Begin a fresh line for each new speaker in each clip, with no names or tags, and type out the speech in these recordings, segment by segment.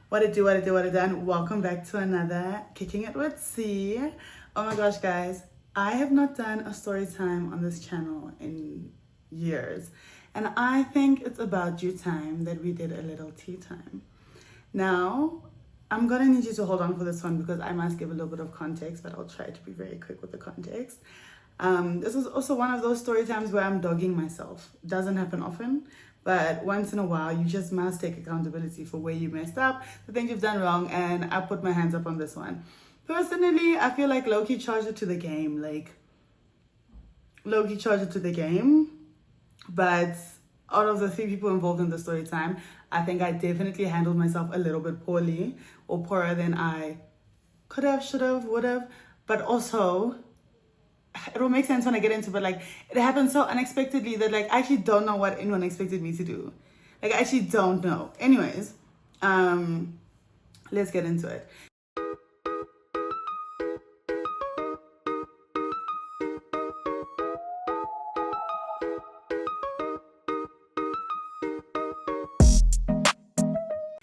What it do, and welcome back to another Kicking It with C. Oh my gosh, guys, I have not done a story time on this channel in years, and I think it's about due time that we did a little tea time. Now, I'm gonna need you to hold on for this one because I must give a little bit of context, but I'll try to be very quick with the context. This is also one of those story times where I'm dogging myself. It doesn't happen often, but once in a while, you just must take accountability for where you messed up, the things you've done wrong, and I put my hands up on this one. Personally, I feel like low-key charged it to the game, but out of the 3 people involved in the story time, I think I definitely handled myself a little bit poorly, or poorer than I could have, should have, would have, but also it will make sense when I get into it, but like it happened so unexpectedly that like I actually don't know what anyone expected me to do. Like I actually don't know. Anyways, let's get into it.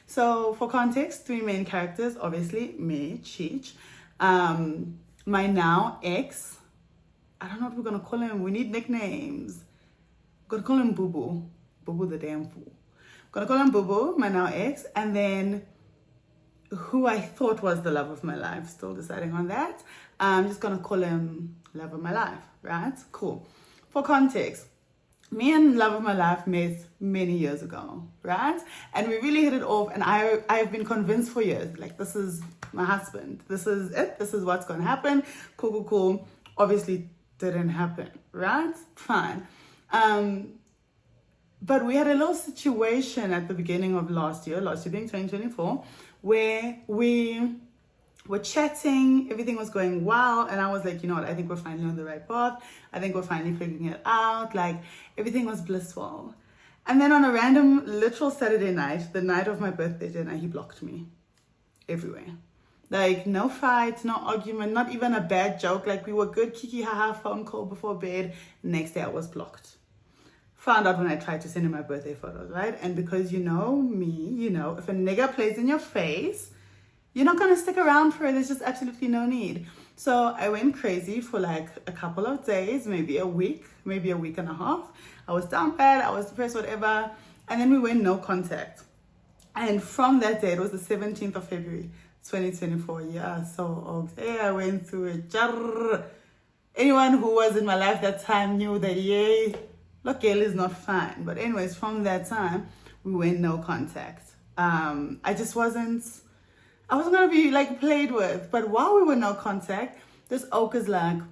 So for context, 3 main characters, obviously me, Cheech, my now ex. I don't know what we're gonna call him. We need nicknames. We're gonna call him Boo Boo. Boo Boo the damn fool. Gonna call him Boo Boo, my now ex, and then who I thought was the love of my life. Still deciding on that. I'm just gonna call him love of my life, right? Cool. For context, me and love of my life met many years ago, right? And we really hit it off, and I've been convinced for years, like this is my husband. This is it. This is what's gonna happen. Cool. Obviously didn't happen, right? Fine. But we had a little situation at the beginning of last year being 2024, where we were chatting, everything was going well, and I was like, you know what, I think we're finally on the right path. I think we're finally figuring it out. Like everything was blissful. And then on a random literal Saturday night, the night of my birthday dinner, he blocked me everywhere. Like no fight, no argument, not even a bad joke. Like we were good, kiki haha, phone call before bed. Next day I was blocked. Found out when I tried to send him my birthday photos, right? And because you know me, you know, if a nigga plays in your face, you're not gonna stick around for it. There's just absolutely no need. So I went crazy for like a couple of days, maybe a week and a half. I was down bad, I was depressed, whatever. And then we went no contact. And from that day, it was the 17th of February, 2024. Yeah, so okay, I went through it. Anyone who was in my life that time knew that, yay, look, girl is not fine. But anyways, from that time, we went no contact. I wasn't gonna be like played with. But while we were no contact, this oak is like,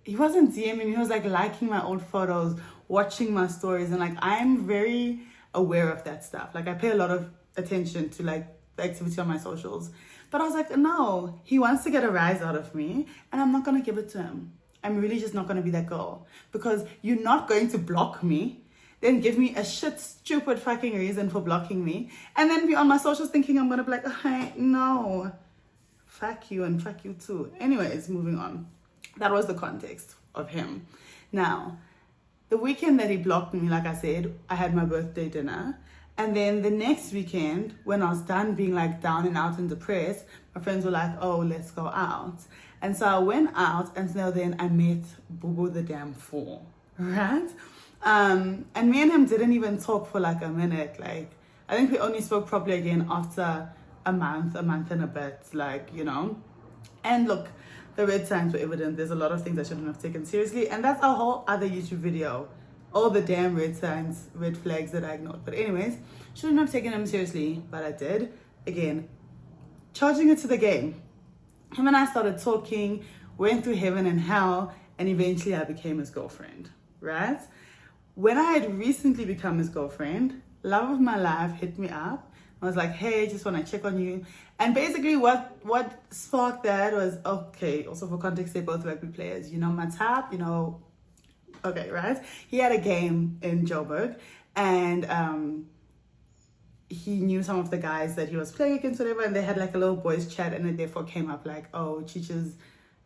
he wasn't DMing, he was like liking my old photos, watching my stories, and like I'm very aware of that stuff. Like I pay a lot of attention to like the activity on my socials. But I was like, no, he wants to get a rise out of me, and I'm not gonna give it to him. I'm really just not gonna be that girl, because you're not going to block me, then give me a stupid fucking reason for blocking me, and then be on my socials thinking I'm gonna be like, oh, no, fuck you and fuck you too. Anyways, moving on. That was the context of him. Now, the weekend that he blocked me, like I said, I had my birthday dinner. And then the next weekend, when I was done being like down and out and depressed, my friends were like, oh, let's go out. And so I went out, and so then I met Boo Boo the damn fool, right? And me and him didn't even talk for like a minute. Like, I think we only spoke properly again after a month and a bit, like, you know. And look, the red signs were evident. There's a lot of things I shouldn't have taken seriously. And that's a whole other YouTube video. All the damn red signs, red flags that I ignored. But anyways, shouldn't have taken him seriously, but I did. Again, charging it to the game. Him and I started talking, went through heaven and hell, and eventually I became his girlfriend, right? When I had recently become his girlfriend, love of my life hit me up. I was like, hey, just want to check on you. And basically what sparked that was, okay, also for context, they're both rugby players. You know my type, you know, okay, right? He had a game in Joburg, and he knew some of the guys that he was playing against, whatever, and they had like a little boys chat, and it therefore came up like, oh, Cheech is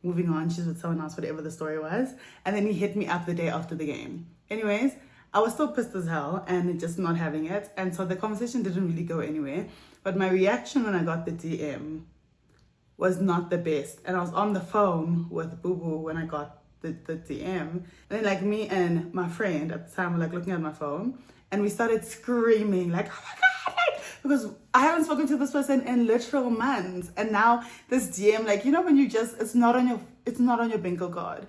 moving on, she's with someone else, whatever the story was. And then he hit me up the day after the game. Anyways, I was still pissed as hell and just not having it. And so the conversation didn't really go anywhere. But my reaction when I got the DM was not the best. And I was on the phone with Boo Boo when I got the DM. And then like me and my friend at the time were like looking at my phone, and we started screaming like, oh my God, like, because I haven't spoken to this person in literal months. And now this DM, like, you know, when you just, it's not on your bingo card.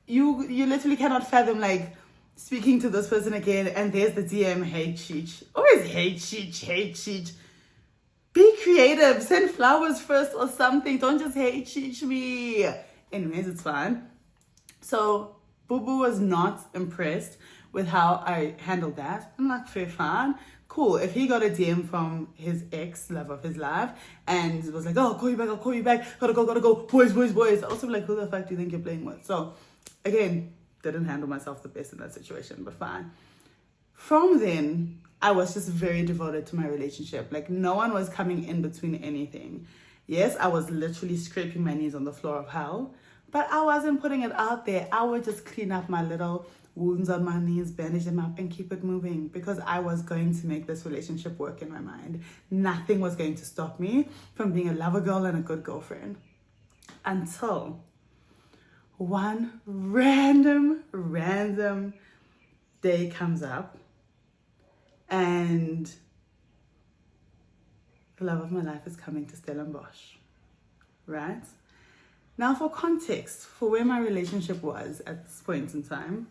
You literally cannot fathom like speaking to this person again, and there's the DM, hey Cheech. Always hey Cheech. Be creative, send flowers first or something. Don't just hey Cheech me. Anyways, it's fine. So Boo Boo was not impressed with how I handled that. I'm like, fair, fine. Cool. If he got a DM from his ex, love of his life, and was like, oh, I'll call you back. Gotta go. Boys. I also like, who the fuck do you think you're playing with? So again, didn't handle myself the best in that situation, but fine. From then, I was just very devoted to my relationship. Like, no one was coming in between anything. Yes, I was literally scraping my knees on the floor of hell, but I wasn't putting it out there. I would just clean up my little wounds on my knees, bandage them up, and keep it moving, because I was going to make this relationship work in my mind. Nothing was going to stop me from being a lover girl and a good girlfriend. Until one random day comes up, and the love of my life is coming to Stellenbosch, right? Now, for context, for where my relationship was at this point in time,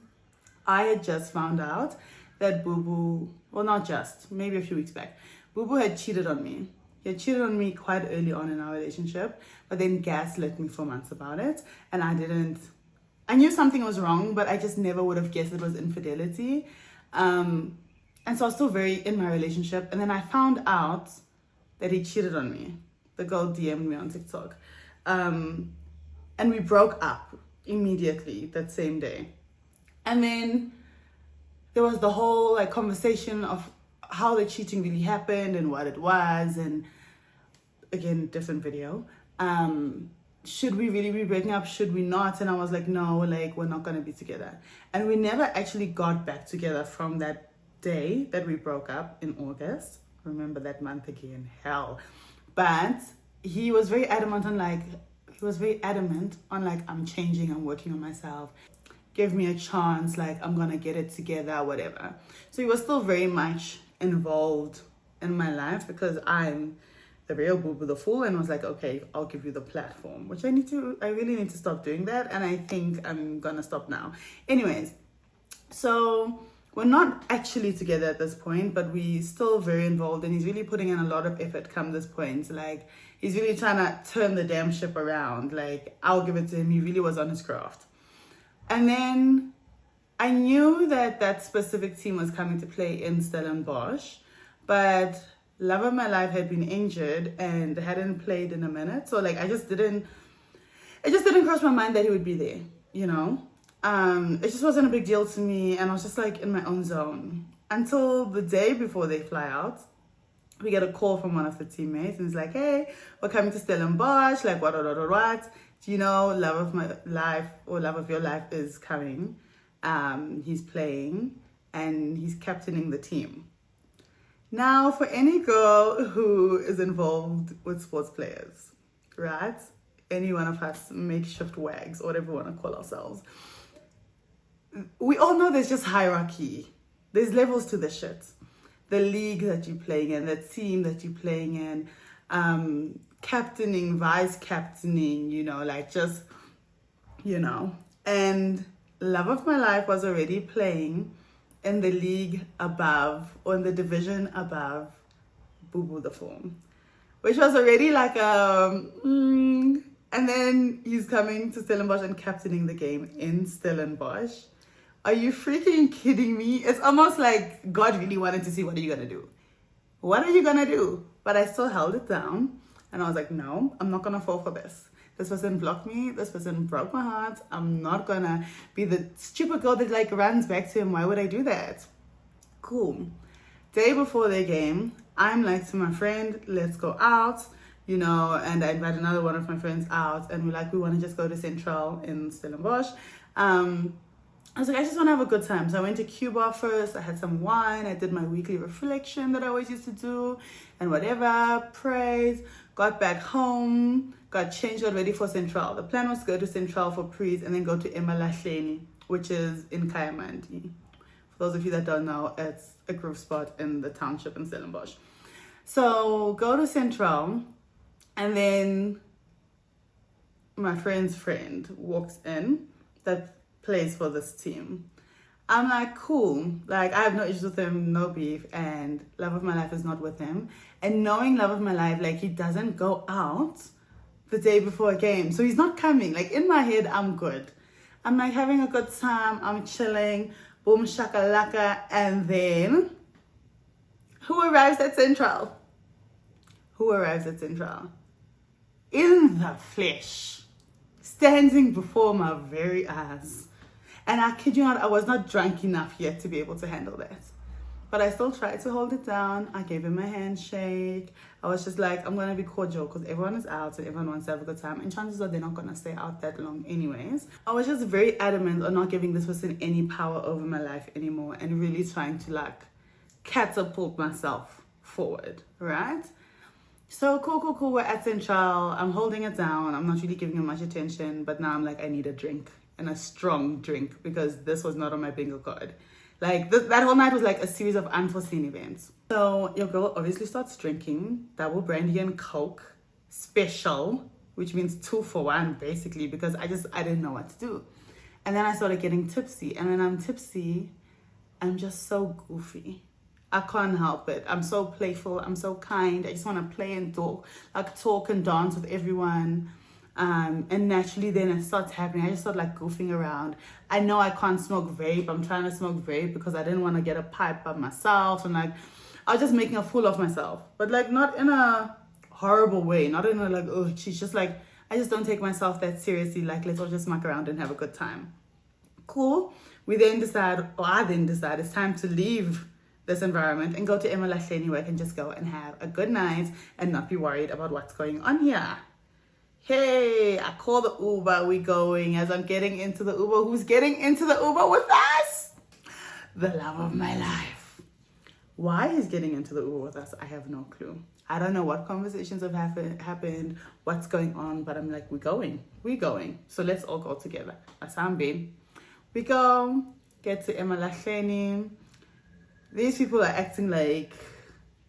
I had just found out that Boo Boo, well, not just, maybe a few weeks back, Boo Boo had cheated on me. He had cheated on me quite early on in our relationship, but then gaslit me for months about it, and I knew something was wrong, but I just never would have guessed it was infidelity. And so I was still very in my relationship, and then I found out that he cheated on me. The girl DM'd me on TikTok. And we broke up immediately that same day. And then there was the whole like conversation of how the cheating really happened and what it was, and again, different video. Should we really be breaking up? Should we not? And I was like, no, like, we're not gonna be together. And we never actually got back together from that day that we broke up in August. Remember that month again, hell. But he was very adamant on I'm changing, I'm working on myself. Give me a chance, like, I'm gonna get it together, whatever. So he was still very much involved in my life, because I'm the real Boo Boo the fool, and was like, okay, I'll give you the platform, which I really need to stop doing that, and I think I'm gonna stop now. Anyways, so we're not actually together at this point, but we still very involved, and he's really putting in a lot of effort come this point. Like, he's really trying to turn the damn ship around. Like, I'll give it to him. He really was on his craft. And then I knew that that specific team was coming to play in Stellenbosch, but love of my life had been injured and hadn't played in a minute. So like, it just didn't cross my mind that he would be there, you know? It just wasn't a big deal to me, and I was just like in my own zone. Until the day before they fly out, we get a call from one of the teammates, and it's like, hey, we're coming to Stellenbosch, like what? Do you know love of my life, or love of your life, is coming? He's playing, and he's captaining the team. Now, for any girl who is involved with sports players, right? Any one of us makeshift wags, or whatever we want to call ourselves, we all know there's just hierarchy. There's levels to the shit. The league that you're playing in, the team that you're playing in, captaining, vice captaining, you know, like just, you know. And love of my life was already playing in the league above, or in the division above Boo Boo the Form, which was already like and then he's coming to Stellenbosch and captaining the game in Stellenbosch. Are you freaking kidding me? It's almost like God really wanted to see, what are you gonna do? What are you gonna do? But I still held it down, and I was like, no, I'm not gonna fall for this. This person blocked me. This person broke my heart. I'm not gonna be the stupid girl that like runs back to him. Why would I do that? Cool. Day before their game, I'm like to my friend, let's go out, you know, and I invite another one of my friends out, and we want to just go to Central in Stellenbosch. I was like, I just want to have a good time. So I went to Cuba first. I had some wine. I did my weekly reflection that I always used to do and whatever, prayed, got back home, got changed, got ready for Central. The plan was to go to Central for Prees and then go to Emalahleni, which is in Kayamandi. For those of you that don't know, it's a groove spot in the township in Stellenbosch. So go to Central, and then my friend's friend walks in that plays for this team. I'm like, cool. Like, I have no issues with him, no beef, and love of my life is not with him. And knowing love of my life, like, he doesn't go out the day before a game. So he's not coming. Like, in my head, I'm good. I'm like having a good time. I'm chilling. Boom, shakalaka. And then, who arrives at Central? Who arrives at Central? In the flesh. Standing before my very eyes. And I kid you not, I was not drunk enough yet to be able to handle that. But I still tried to hold it down. I gave him a handshake. I was just like, I'm going to be cordial because everyone is out and everyone wants to have a good time. And chances are they're not going to stay out that long anyways. I was just very adamant on not giving this person any power over my life anymore and really trying to like catapult myself forward, right? So cool. We're at Central. I'm holding it down. I'm not really giving him much attention. But now I'm like, I need a drink. And a strong drink because this was not on my bingo card. Like that whole night was like a series of unforeseen events. So your girl obviously starts drinking double brandy and Coke special, which means 2 for 1 basically, because I didn't know what to do. And then I started getting tipsy, and when I'm tipsy, I'm just so goofy. I can't help it. I'm so playful. I'm so kind. I just want to play and talk and dance with everyone. And naturally then it starts happening. I just start like goofing around. I know I can't smoke vape. I'm trying to smoke vape because I didn't want to get a pipe by myself, and like I was just making a fool of myself, but like not in a horrible way, not in a like, oh she's just like, I just don't take myself that seriously. Like, let's all just muck around and have a good time. Cool. I then decide it's time to leave this environment and go to Emalahleni, where I can just go and have a good night and not be worried about what's going on here. Hey, I call the Uber, we going. As I'm getting into the Uber, who's getting into the Uber with us? The love of my life. Why he's getting into the Uber with us, I have no clue. I don't know what conversations have happened, what's going on, but I'm like, we're going. So let's all go together. Asambe. We go, get to Emalahleni. These people are acting like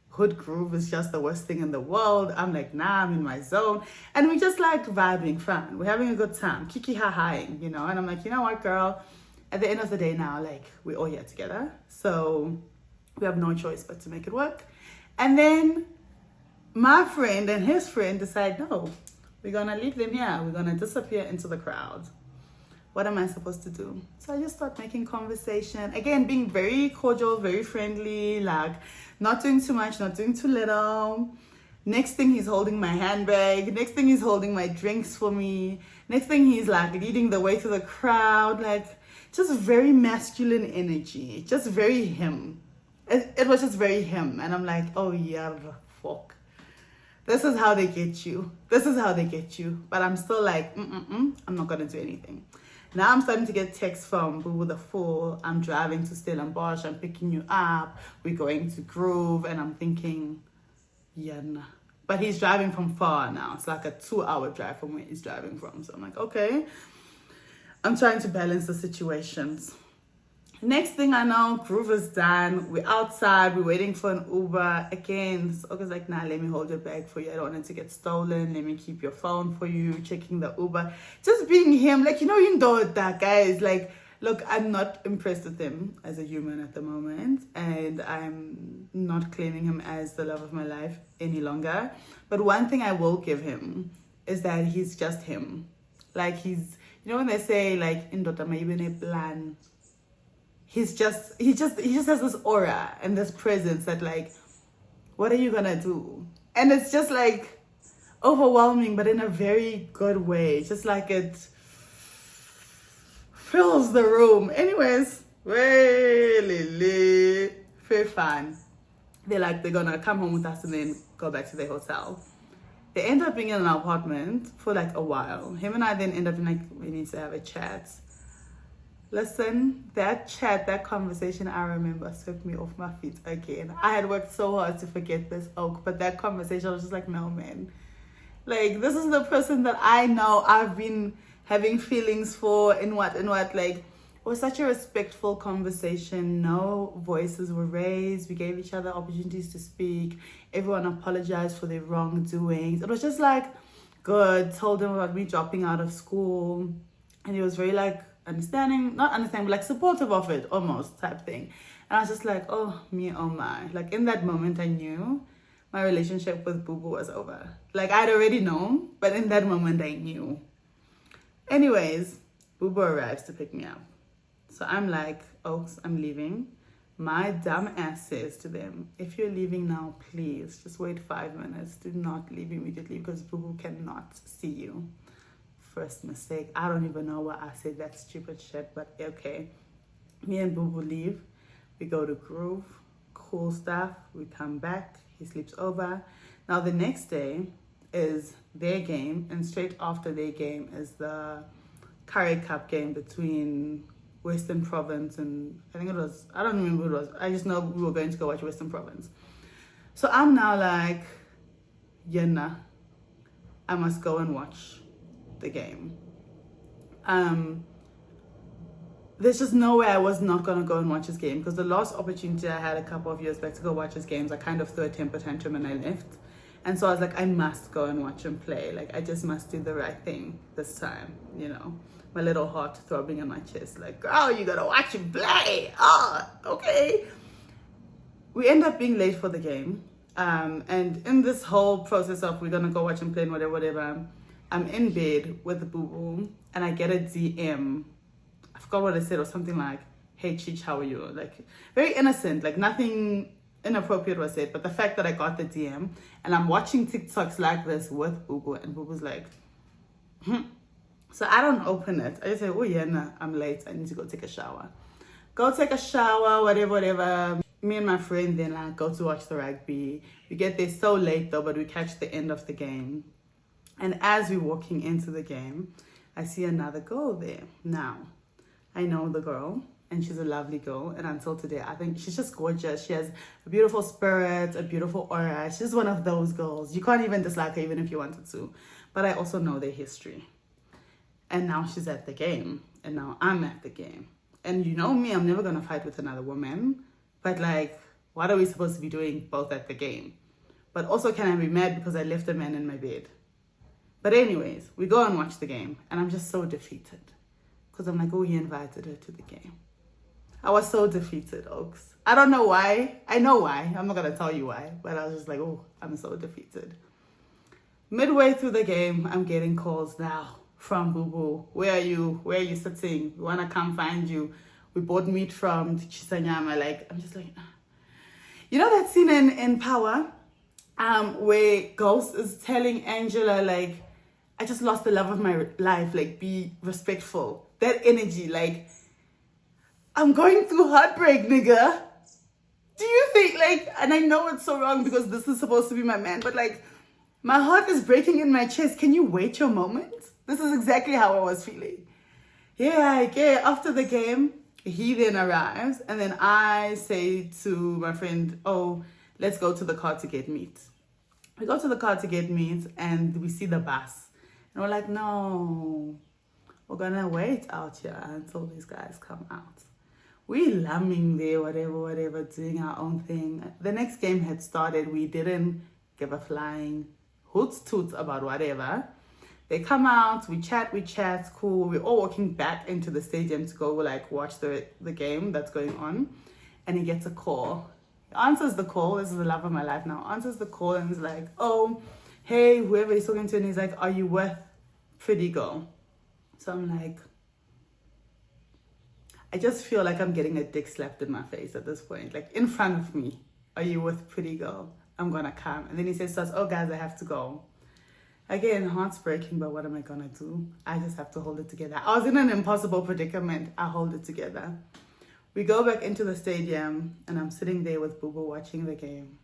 hood groove is just the worst thing in the world. I'm like, nah, I'm in my zone. And we just like vibing, fun. We're having a good time, kiki ha-haing, you know? And I'm like, you know what, girl? At the end of the day now, like, we're all here together. So we have no choice but to make it work. And then my friend and his friend decide, no, we're gonna leave them here. We're gonna disappear into the crowd. What am I supposed to do? So I just start making conversation. Again, being very cordial, very friendly, like not doing too much, not doing too little. Next thing he's holding my handbag. Next thing he's holding my drinks for me. Next thing he's like leading the way to the crowd. Like just very masculine energy. Just very him. It was just very him. And I'm like, oh yeah, fuck. This is how they get you. This is how they get you. But I'm still like, I'm not gonna do anything. Now I'm starting to get texts from Boo the Fool. I'm driving to Stellenbosch. I'm picking you up. We're going to Groove. And I'm thinking, yeah, nah. But he's driving from far now. It's like a 2-hour drive from where he's driving from. So I'm like, okay. I'm trying to balance the situations. Next thing I know, Groove is done. We're outside. We're waiting for an Uber. Again, Soka's like, nah, let me hold your bag for you. I don't want it to get stolen. Let me keep your phone for you. Checking the Uber. Just being him. Like, you know that guy is like, look, I'm not impressed with him as a human at the moment. And I'm not claiming him as the love of my life any longer. But one thing I will give him is that he's just him. Like, he's, you know when they say, like, indoda mayibene plan. He just has this aura and this presence that like, what are you gonna do? And it's just like overwhelming, but in a very good way. Just like it fills the room. Anyways, really very fun. They're gonna come home with us and then go back to their hotel. They end up being in an apartment for like a while. Him and I then end up in like, we need to have a chat. Listen, that chat, that conversation, I remember swept me off my feet again. I had worked so hard to forget this oak, but that conversation, I was just like, no, man. Like, this is the person that I know I've been having feelings for, and what. Like, it was such a respectful conversation. No voices were raised. We gave each other opportunities to speak. Everyone apologized for their wrongdoings. It was just like, good. Told him about me dropping out of school. And he was very like, not understanding, but like supportive of it, almost, type thing. And I was just like, oh me, oh my. Like, in that moment, I knew my relationship with Boo Boo was over. Like, I'd already known, but in that moment, I knew. Anyways, Boo Boo arrives to pick me up. So I'm like, Oaks, I'm leaving. My dumb ass says to them, if you're leaving now, please just wait 5 minutes. Do not leave immediately because Boo Boo cannot see you. First mistake. I don't even know why I said that stupid shit, but okay. Me and Boo Boo leave. We go to Groove, cool stuff. We come back. He sleeps over. Now the next day is their game, and straight after their game is the Curry Cup game between Western Province and I don't remember who it was. I just know we were going to go watch Western Province. So I'm now like, Yenna, I must go and watch the game. There's just no way I was not gonna go and watch his game, because the last opportunity I had a couple of years back to go watch his games, I kind of threw a temper tantrum and I left. And so I was like, I must go and watch him play. Like, I just must do the right thing this time, you know. My little heart throbbing in my chest, like, girl, you gotta watch him play. Oh, okay. We end up being late for the game. And in this whole process of we're gonna go watch him play and whatever, I'm in bed with the Boo Boo and I get a DM. I forgot what I said, or something like, hey Cheech, how are you? Like, very innocent, like nothing inappropriate was said, but the fact that I got the DM and I'm watching TikToks like this with Boo Boo, and Boo Boo's like, So I don't open it. I just say, oh yeah, nah, I'm late. I need to go take a shower. Go take a shower, whatever. Me and my friend then go to watch the rugby. We get there so late though, but we catch the end of the game. And as we're walking into the game, I see another girl there. Now, I know the girl, and she's a lovely girl. And until today, I think she's just gorgeous. She has a beautiful spirit, a beautiful aura. She's one of those girls. You can't even dislike her even if you wanted to. But I also know their history. And now she's at the game. And now I'm at the game. And you know me, I'm never going to fight with another woman. But like, what are we supposed to be doing both at the game? But also, can I be mad because I left a man in my bed? But anyways, we go and watch the game. And I'm just so defeated. Because I'm like, oh, he invited her to the game. I was so defeated, Oaks. I don't know why. I know why. I'm not going to tell you why. But I was just like, oh, I'm so defeated. Midway through the game, I'm getting calls now from Boo Boo. Where are you? Where are you sitting? We want to come find you. We bought meat from Chisanyama. Like, I'm just like, you know that scene in Power where Ghost is telling Angela, like, I just lost the love of my life. Like, be respectful. That energy, like, I'm going through heartbreak, nigga. Do you think, like, and I know it's so wrong because this is supposed to be my man, but like, my heart is breaking in my chest. Can you wait your moment? This is exactly how I was feeling. Yeah, after the game, he then arrives, and then I say to my friend, oh, let's go to the car to get meat. We go to the car to get meat, and we see the bus. And we're like, no, we're gonna wait out here until these guys come out. We lambing there, whatever, doing our own thing. The next game had started. We didn't give a flying hoots toots about whatever. They come out, we chat, cool. We're all walking back into the stadium to go like watch the game that's going on. And he gets a call. He answers the call. This is the love of my life now. Answers the call and is like, oh, hey, whoever he's talking to. And he's like, are you with Pretty Girl? So I'm like, I just feel like I'm getting a dick slapped in my face at this point. Like, in front of me. Are you with Pretty Girl? I'm gonna come. And then he says to us, oh guys, I have to go. Again, heart's breaking, but what am I gonna do? I just have to hold it together. I was in an impossible predicament. I hold it together. We go back into the stadium, and I'm sitting there with Boo Boo watching the game.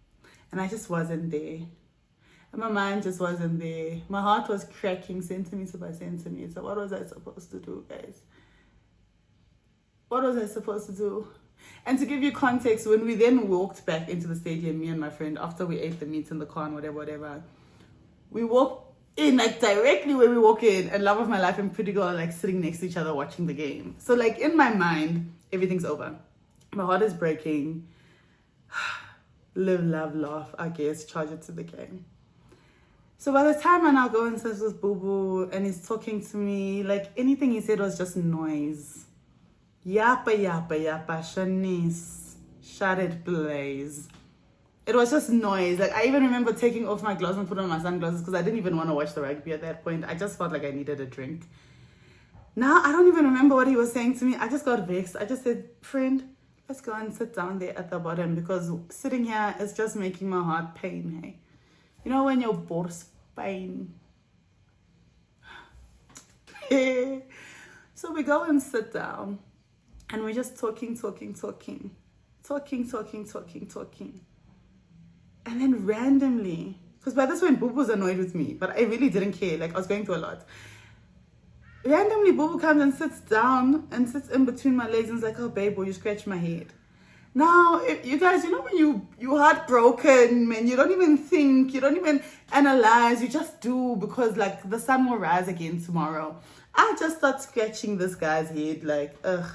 And I just wasn't there. And my mind just wasn't there. My heart was cracking centimeter by centimeter. What was I supposed to do, guys? What was I supposed to do? And to give you context, when we then walked back into the stadium, me and my friend, after we ate the meat in the car and whatever, we walked in, like directly where we walk in, and love of my life and Pretty Girl are like sitting next to each other watching the game. So like in my mind, everything's over. My heart is breaking. Live, love, laugh, I guess, charge it to the game. So by the time I now go and sit with Boo Boo and he's talking to me, like anything he said was just noise. Yappa, yappa, yappa, Shanice, shut it, please. It was just noise. Like I even remember taking off my gloves and putting on my sunglasses because I didn't even want to watch the rugby at that point. I just felt like I needed a drink. Now I don't even remember what he was saying to me. I just got vexed. I just said, friend, let's go and sit down there at the bottom because sitting here is just making my heart pain, hey? You know when your boar's pain? So we go and sit down and we're just talking. And then randomly, because by this point Boo was annoyed with me, but I really didn't care. Like I was going through a lot. Randomly, Boo comes and sits down and sits in between my legs and is like, oh, babe, boy, you scratch my head. Now, if you guys, you know when you're heartbroken, man, you don't even think, you don't even analyze, you just do because, like, the sun will rise again tomorrow. I just start scratching this guy's head, like, ugh.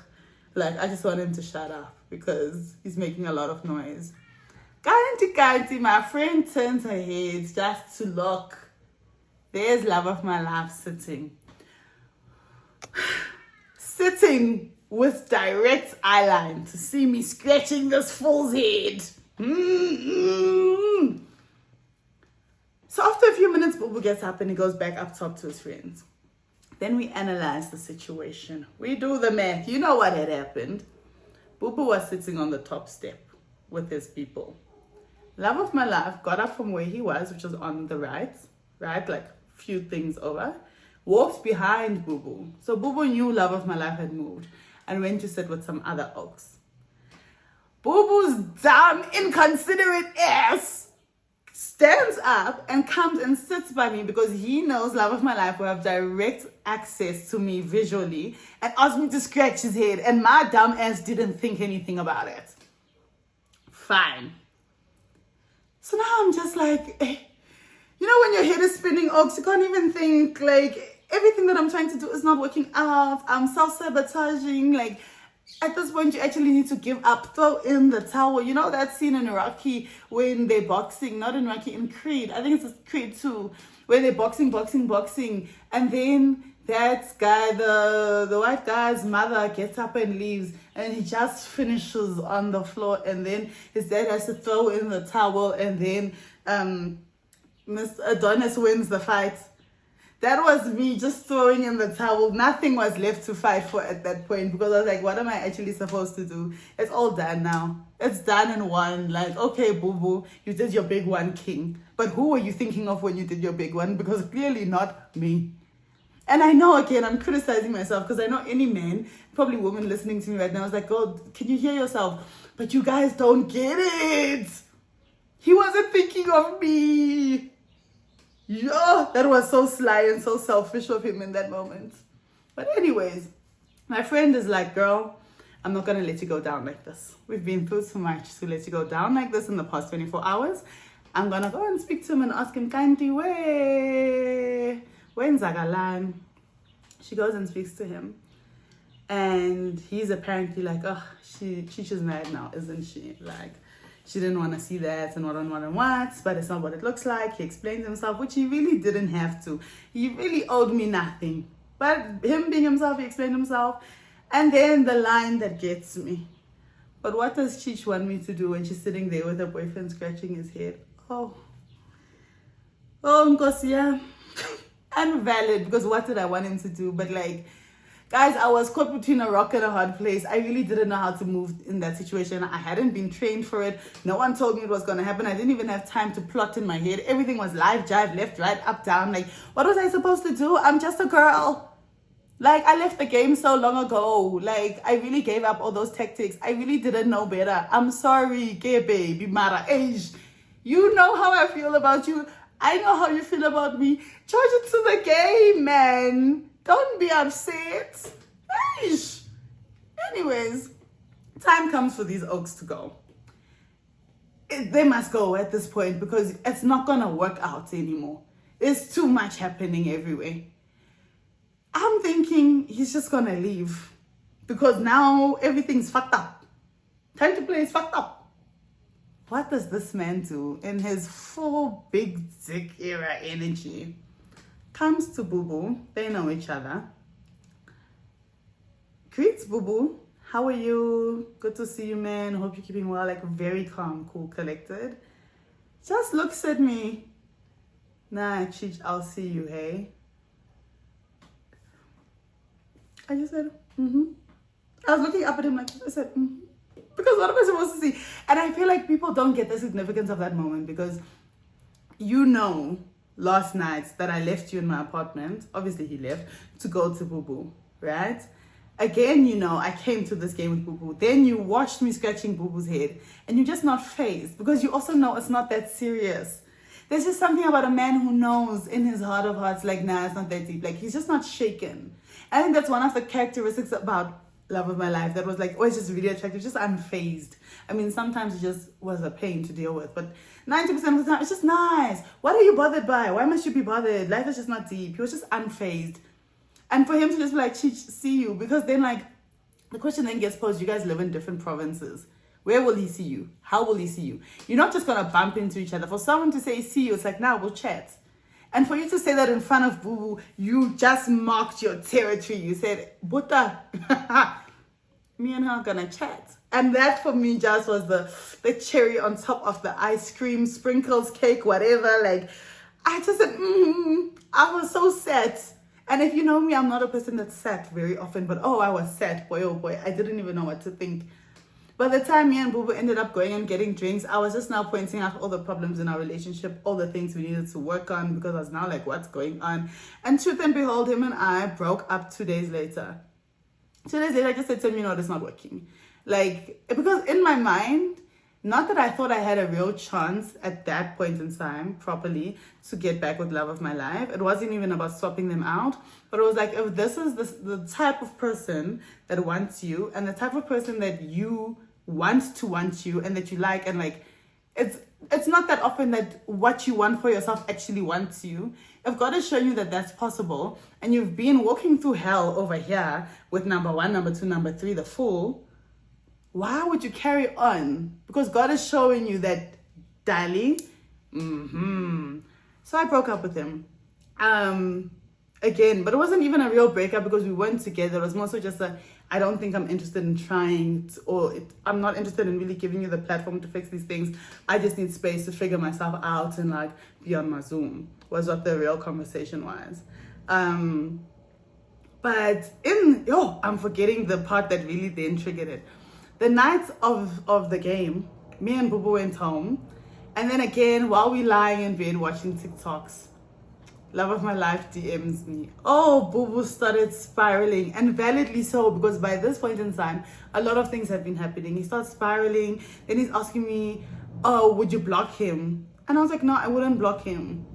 Like, I just want him to shut up because he's making a lot of noise. Kanti, my friend turns her head just to look. There's love of my life sitting with direct eye line to see me scratching this fool's head. So after a few minutes, Boo Boo gets up and he goes back up top to his friends. Then we analyze the situation. We do the math. You know what had happened. Boo Boo was sitting on the top step with his people. Love of my life got up from where he was, which was on the right, like a few things over, walked behind Boo Boo. So Boo Boo knew love of my life had moved and went to sit with some other oaks. Boo Boo's dumb, inconsiderate ass stands up and comes and sits by me because he knows love of my life will have direct access to me visually and asked me to scratch his head, and my dumb ass didn't think anything about it. Fine. So now I'm just like, you know when your head is spinning, Oaks, you can't even think, like, everything that I'm trying to do is not working out. I'm self-sabotaging. Like, at this point, you actually need to give up. Throw in the towel. You know that scene in Rocky when they're boxing? Not in Rocky, in Creed. I think it's Creed 2, where they're boxing. And then that guy, the white guy's mother gets up and leaves. And he just finishes on the floor. And then his dad has to throw in the towel. And then Miss Adonis wins the fight. That was me just throwing in the towel. Nothing was left to fight for at that point because I was like, what am I actually supposed to do? It's all done now. It's done and won. Like, okay, Boo Boo, you did your big one, king. But who were you thinking of when you did your big one? Because clearly not me. And I know, again, I'm criticizing myself because I know any man, probably woman listening to me right now, is like, oh, can you hear yourself? But you guys don't get it. He wasn't thinking of me. Yeah, that was so sly and so selfish of him in that moment. But anyways, my friend is like, girl, I'm not going to let you go down like this. We've been through so much to let you go down like this in the past 24 hours. I'm going to go and speak to him and ask him, Kanti, when's Zagalan? She goes and speaks to him. And he's apparently like, oh, she's mad now, isn't she? Like, she didn't want to see that and what, but it's not what it looks like. He explained himself, which he really didn't have to. He really owed me nothing. But him being himself, he explained himself. And then the line that gets me. But what does Cheech want me to do when she's sitting there with her boyfriend scratching his head? Oh, Nkosi, yeah. Invalid, because what did I want him to do? But like, guys, I was caught between a rock and a hard place. I really didn't know how to move in that situation. I hadn't been trained for it. No one told me it was going to happen. I didn't even have time to plot in my head. Everything was live, jive, left, right, up, down. Like, what was I supposed to do? I'm just a girl. Like, I left the game so long ago. Like, I really gave up all those tactics. I really didn't know better. I'm sorry, gay baby, Mara age. You know how I feel about you. I know how you feel about me. Charge it to the game, man. Don't be upset. Anyways, time comes for these oaks to go. They must go at this point because it's not gonna work out anymore. There's too much happening everywhere. I'm thinking he's just gonna leave because now everything's fucked up. Time to play is fucked up. What does this man do in his full big dick era energy? Comes to Boo Boo, they know each other. Greets Boo Boo. How are you? Good to see you, man. Hope you're keeping well. Like very calm, cool, collected. Just looks at me. Nah, Cheech, I'll see you, hey. I just said, I was looking up at him like, I said, Because what am I supposed to see? And I feel like people don't get the significance of that moment because you know last night that I left you in my apartment. Obviously he left to go to Boo Boo, right? Again, you know, I came to this game with Boo Boo. Then you watched me scratching Boo Boo's head and you're just not fazed because you also know it's not that serious. There's just something about a man who knows in his heart of hearts, like, nah, it's not that deep. Like, he's just not shaken. I think that's one of the characteristics about love of my life that was like always just really attractive, just unfazed. I mean, sometimes it just was a pain to deal with, but 90% of the time, it's just nice. What are you bothered by? Why must you be bothered? Life is just not deep. He was just unfazed. And for him to just be like, see you, because then like, the question then gets posed, you guys live in different provinces. Where will he see you? How will he see you? You're not just going to bump into each other. For someone to say, see you, it's like, now we'll chat. And for you to say that in front of Boo Boo, you just marked your territory. You said, Buddha, me and her are going to chat. And that for me just was the cherry on top of the ice cream, sprinkles, cake, whatever. Like, I just said, I was so sad. And if you know me, I'm not a person that's sad very often. But oh, I was sad. Boy, oh boy. I didn't even know what to think. By the time me and Boo Boo ended up going and getting drinks, I was just now pointing out all the problems in our relationship, all the things we needed to work on, because I was now like, what's going on? And truth and behold, him and I broke up 2 days later. 2 days later, I just said to him, you know, it's not working. Like, because in my mind, not that I thought I had a real chance at that point in time, properly, to get back with love of my life. It wasn't even about swapping them out. But it was like, if this is the type of person that wants you, and the type of person that you want you and that you like, and like it's not that often that what you want for yourself actually wants you. If God has shown you that that's possible and you've been walking through hell over here with number 1, number 2, number 3, the fool, why would you carry on? Because God is showing you that, Dali. So I broke up with him again, but it wasn't even a real breakup because we weren't together. It was more so just I don't think I'm interested in trying to, I'm not interested in really giving you the platform to fix these things. I just need space to figure myself out and like be on my Zoom, was what the real conversation was. But I'm forgetting the part that really then triggered it. The night of the game, me and Boo Boo went home. And then again, while we lying in bed watching TikToks, love of my life DMs me. Oh, Boo Boo started spiraling, and validly so, because by this point in time, a lot of things have been happening. He starts spiraling, then he's asking me, oh, would you block him? And I was like, no, I wouldn't block him.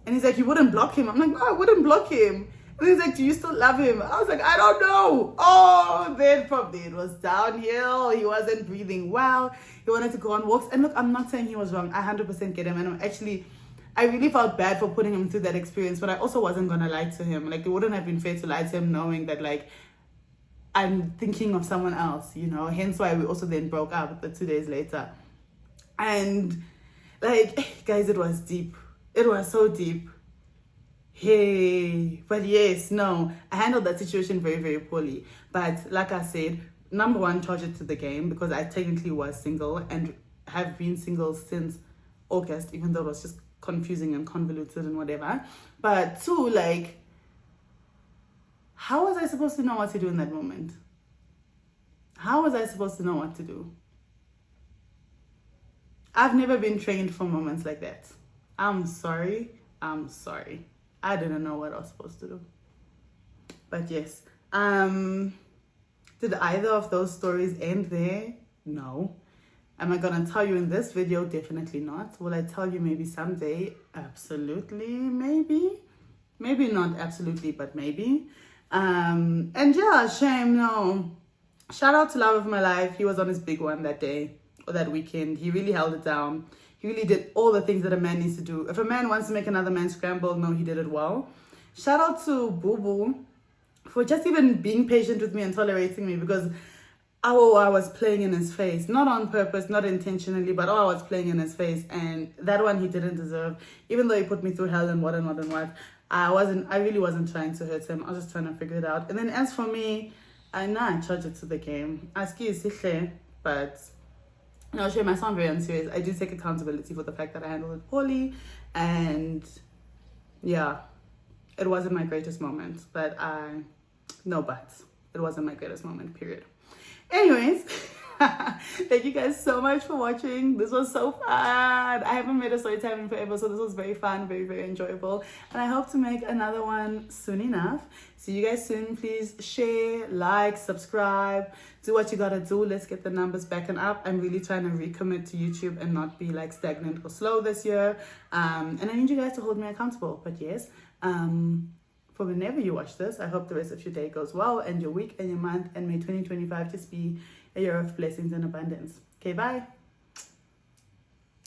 And he's like, you wouldn't block him? I'm like, no, I wouldn't block him. And he's like, do you still love him? I was like, I don't know. Oh, then from there it was downhill. He wasn't breathing well. He wanted to go on walks. And look, I'm not saying he was wrong. I 100% get him. And I really felt bad for putting him through that experience, but I also wasn't going to lie to him. Like, it wouldn't have been fair to lie to him knowing that, like, I'm thinking of someone else, you know? Hence why we also then broke up 2 days later. And, like, guys, it was deep. It was so deep. Hey, but yes, no, I handled that situation very, very poorly. But like I said, number one, charge it to the game, because I technically was single and have been single since August, even though it was just confusing and convoluted and whatever. But 2, like, how was I supposed to know what to do in that moment? How was I supposed to know what to do? I've never been trained for moments like that. I'm sorry. I didn't know what I was supposed to do. But yes, did either of those stories end there? No. Am I gonna tell you in this video? Definitely not. Will I tell you maybe someday? Absolutely, maybe. Maybe not absolutely, but maybe. And yeah, shame, no. shout out to love of my life. He was on his big one that day or that weekend. He really held it down. He really did all the things that a man needs to do. If a man wants to make another man scramble, no, he did it well. Shout out to Boo Boo for just even being patient with me and tolerating me, because I was playing in his face, not on purpose, not intentionally, but I was playing in his face, and that one he didn't deserve. Even though he put me through hell and what and what and what, I really wasn't trying to hurt him. I was just trying to figure it out. And then as for me, I charge it to the game. Aski is sihle, but no, shame, I sound very unserious. I do take accountability for the fact that I handled it poorly, and yeah, it wasn't my greatest moment, but it wasn't my greatest moment, period. Anyways, thank you guys so much for watching. This was so fun. I haven't made a story time in forever, so this was very fun, very, very enjoyable. And I hope to make another one soon enough. See you guys soon. Please share, like, subscribe, do what you gotta do. Let's get the numbers back and up. I'm really trying to recommit to YouTube and not be like stagnant or slow this year. And I need you guys to hold me accountable. But yes, for whenever you watch this, I hope the rest of your day goes well, and your week and your month, and may 2025 just be a year of blessings and abundance. Okay, bye.